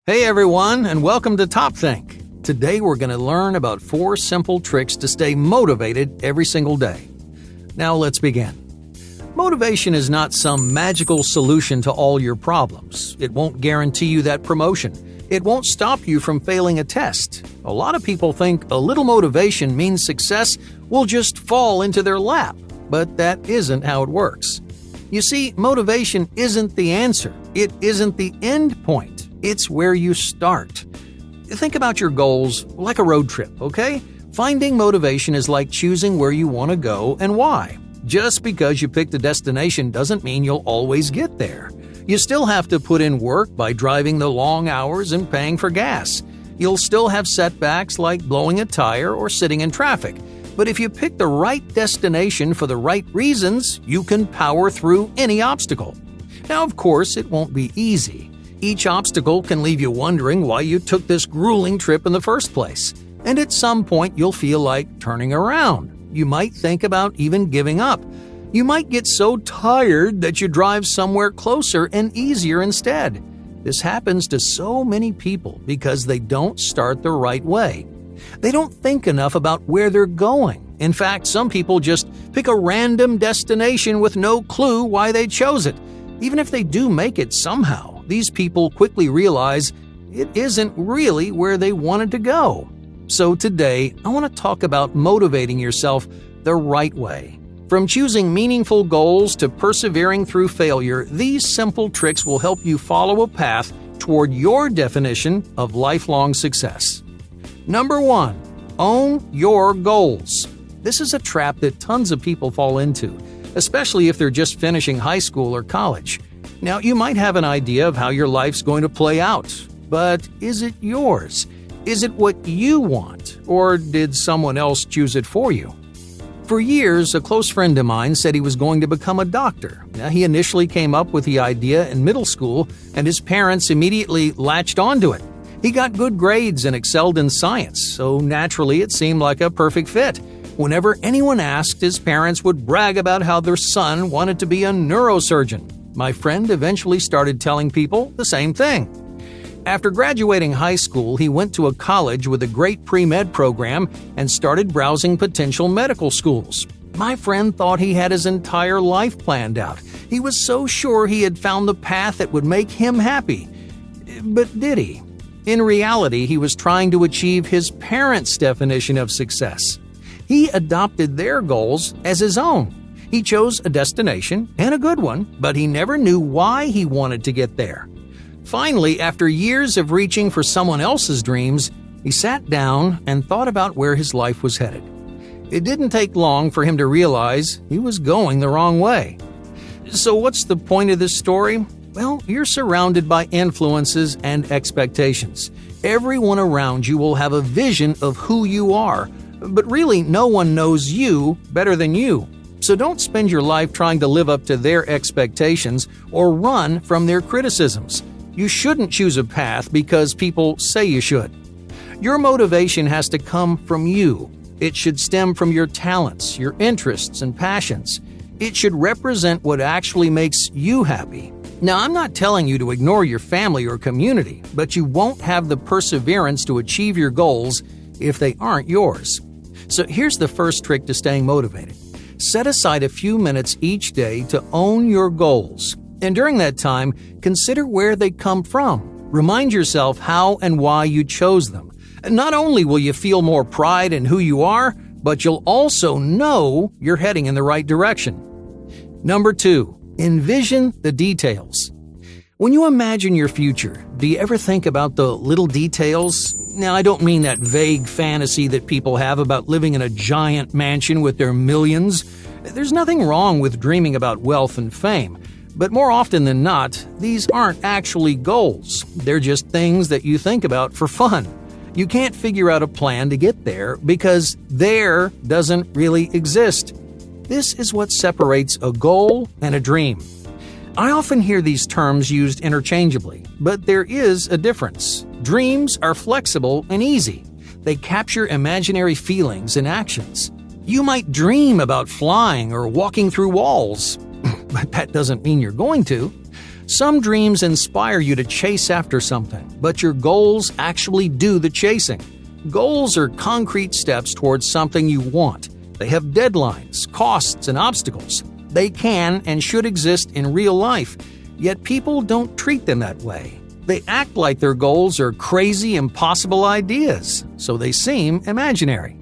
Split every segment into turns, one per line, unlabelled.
Hey everyone, and welcome to TopThink. Today we're going to learn about 4 simple tricks to stay motivated every single day. Now let's begin. Motivation is not some magical solution to all your problems. It won't guarantee you that promotion. It won't stop you from failing a test. A lot of people think a little motivation means success will just fall into their lap, but that isn't how it works. You see, motivation isn't the answer. It isn't the end point. It's where you start. Think about your goals like a road trip, okay? Finding motivation is like choosing where you want to go and why. Just because you picked a destination doesn't mean you'll always get there. You still have to put in work by driving the long hours and paying for gas. You'll still have setbacks like blowing a tire or sitting in traffic. But if you pick the right destination for the right reasons, you can power through any obstacle. Now, of course, it won't be easy. Each obstacle can leave you wondering why you took this grueling trip in the first place. And at some point, you'll feel like turning around. You might think about even giving up. You might get so tired that you drive somewhere closer and easier instead. This happens to so many people because they don't start the right way. They don't think enough about where they're going. In fact, some people just pick a random destination with no clue why they chose it. Even if they do make it somehow, these people quickly realize it isn't really where they wanted to go. So today, I want to talk about motivating yourself the right way. From choosing meaningful goals to persevering through failure, these simple tricks will help you follow a path toward your definition of lifelong success. Number 1. Own your goals. This is a trap that tons of people fall into, especially if they're just finishing high school or college. Now, you might have an idea of how your life's going to play out, but is it yours? Is it what you want, or did someone else choose it for you? For years, a close friend of mine said he was going to become a doctor. Now, he initially came up with the idea in middle school, and his parents immediately latched onto it. He got good grades and excelled in science, so naturally it seemed like a perfect fit. Whenever anyone asked, his parents would brag about how their son wanted to be a neurosurgeon. My friend eventually started telling people the same thing. After graduating high school, he went to a college with a great pre-med program and started browsing potential medical schools. My friend thought he had his entire life planned out. He was so sure he had found the path that would make him happy. But did he? In reality, he was trying to achieve his parents' definition of success. He adopted their goals as his own. He chose a destination, and a good one, but he never knew why he wanted to get there. Finally, after years of reaching for someone else's dreams, he sat down and thought about where his life was headed. It didn't take long for him to realize he was going the wrong way. So what's the point of this story? Well, you're surrounded by influences and expectations. Everyone around you will have a vision of who you are, but really no one knows you better than you. So don't spend your life trying to live up to their expectations or run from their criticisms. You shouldn't choose a path because people say you should. Your motivation has to come from you. It should stem from your talents, your interests, and passions. It should represent what actually makes you happy. Now, I'm not telling you to ignore your family or community, but you won't have the perseverance to achieve your goals if they aren't yours. So here's the first trick to staying motivated. Set aside a few minutes each day to own your goals. And during that time, consider where they come from. Remind yourself how and why you chose them. Not only will you feel more pride in who you are, but you'll also know you're heading in the right direction. Number 2, envision the details. When you imagine your future, do you ever think about the little details? Now, I don't mean that vague fantasy that people have about living in a giant mansion with their millions. There's nothing wrong with dreaming about wealth and fame, but more often than not, these aren't actually goals. They're just things that you think about for fun. You can't figure out a plan to get there because there doesn't really exist. This is what separates a goal and a dream. I often hear these terms used interchangeably, but there is a difference. Dreams are flexible and easy. They capture imaginary feelings and actions. You might dream about flying or walking through walls, but that doesn't mean you're going to. Some dreams inspire you to chase after something, but your goals actually do the chasing. Goals are concrete steps towards something you want. They have deadlines, costs, and obstacles. They can and should exist in real life, yet people don't treat them that way. They act like their goals are crazy, impossible ideas, so they seem imaginary.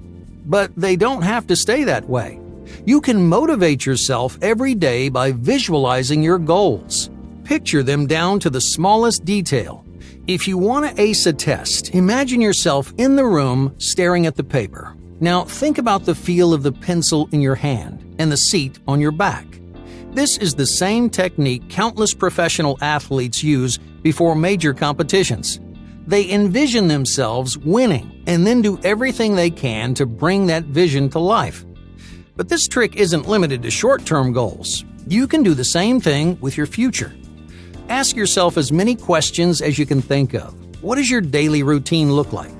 But they don't have to stay that way. You can motivate yourself every day by visualizing your goals. Picture them down to the smallest detail. If you want to ace a test, imagine yourself in the room staring at the paper. Now think about the feel of the pencil in your hand and the seat on your back. This is the same technique countless professional athletes use before major competitions. They envision themselves winning and then do everything they can to bring that vision to life. But this trick isn't limited to short-term goals. You can do the same thing with your future. Ask yourself as many questions as you can think of. What does your daily routine look like?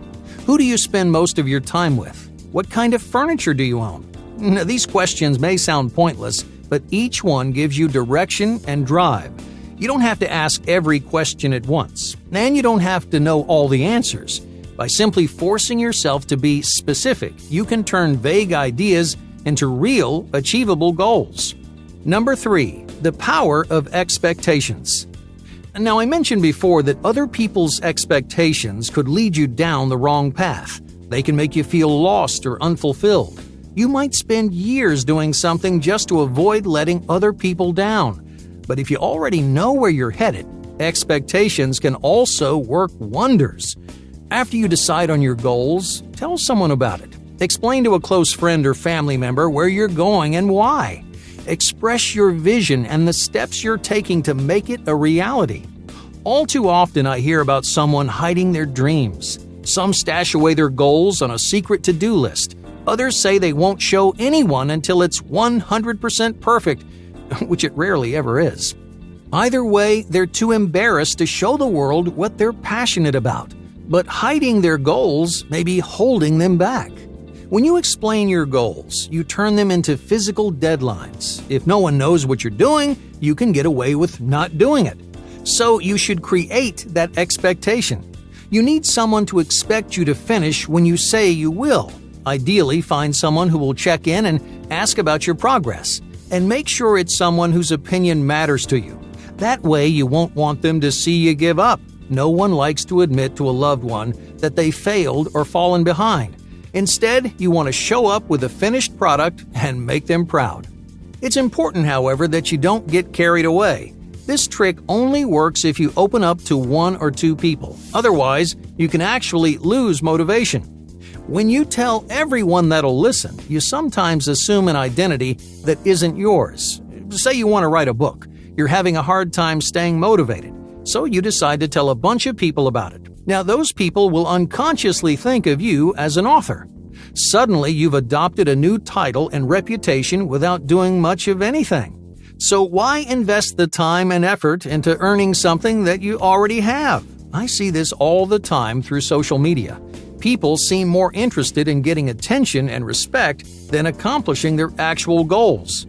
Who do you spend most of your time with? What kind of furniture do you own? Now, these questions may sound pointless, but each one gives you direction and drive. You don't have to ask every question at once, and you don't have to know all the answers. By simply forcing yourself to be specific, you can turn vague ideas into real, achievable goals. Number 3, the power of expectations. Now, I mentioned before that other people's expectations could lead you down the wrong path. They can make you feel lost or unfulfilled. You might spend years doing something just to avoid letting other people down. But if you already know where you're headed, expectations can also work wonders. After you decide on your goals, tell someone about it. Explain to a close friend or family member where you're going and why. Express your vision and the steps you're taking to make it a reality. All too often I hear about someone hiding their dreams. Some stash away their goals on a secret to-do list. Others say they won't show anyone until it's 100% perfect, which it rarely ever is. Either way, they're too embarrassed to show the world what they're passionate about. But hiding their goals may be holding them back. When you explain your goals, you turn them into physical deadlines. If no one knows what you're doing, you can get away with not doing it. So you should create that expectation. You need someone to expect you to finish when you say you will. Ideally, find someone who will check in and ask about your progress. And make sure it's someone whose opinion matters to you. That way you won't want them to see you give up. No one likes to admit to a loved one that they failed or fallen behind. Instead, you want to show up with a finished product and make them proud. It's important, however, that you don't get carried away. This trick only works if you open up to 1 or 2 people. Otherwise, you can actually lose motivation. When you tell everyone that'll listen, you sometimes assume an identity that isn't yours. Say you want to write a book. You're having a hard time staying motivated, so you decide to tell a bunch of people about it. Now, those people will unconsciously think of you as an author. Suddenly, you've adopted a new title and reputation without doing much of anything. So why invest the time and effort into earning something that you already have? I see this all the time through social media. People seem more interested in getting attention and respect than accomplishing their actual goals.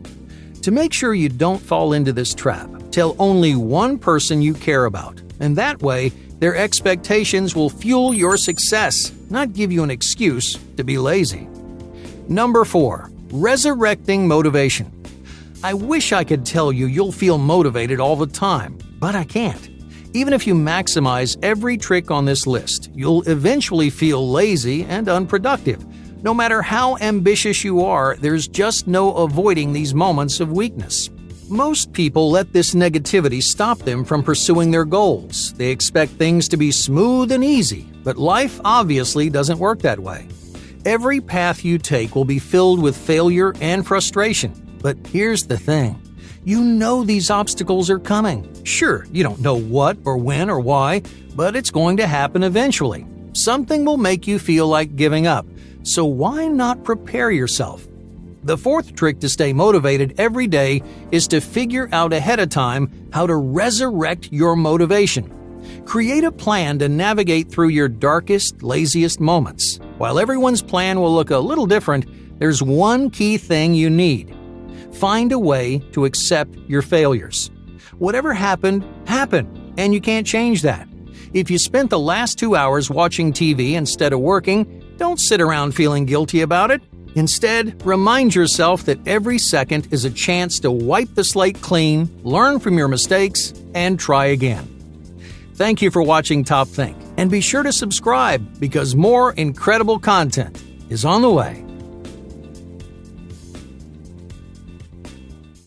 To make sure you don't fall into this trap, tell only one person you care about, and that way, their expectations will fuel your success, not give you an excuse to be lazy. Number 4, resurrecting motivation. I wish I could tell you you'll feel motivated all the time, but I can't. Even if you maximize every trick on this list, you'll eventually feel lazy and unproductive. No matter how ambitious you are, there's just no avoiding these moments of weakness. Most people let this negativity stop them from pursuing their goals. They expect things to be smooth and easy, but life obviously doesn't work that way. Every path you take will be filled with failure and frustration. But here's the thing. You know these obstacles are coming. Sure, you don't know what or when or why, but it's going to happen eventually. Something will make you feel like giving up. So why not prepare yourself? The 4th trick to stay motivated every day is to figure out ahead of time how to resurrect your motivation. Create a plan to navigate through your darkest, laziest moments. While everyone's plan will look a little different, there's one key thing you need. Find a way to accept your failures. Whatever happened, happened, and you can't change that. If you spent the last 2 hours watching TV instead of working, don't sit around feeling guilty about it. Instead, remind yourself that every second is a chance to wipe the slate clean, learn from your mistakes, and try again. Thank you for watching TopThink, and be sure to subscribe because more incredible content is on the way.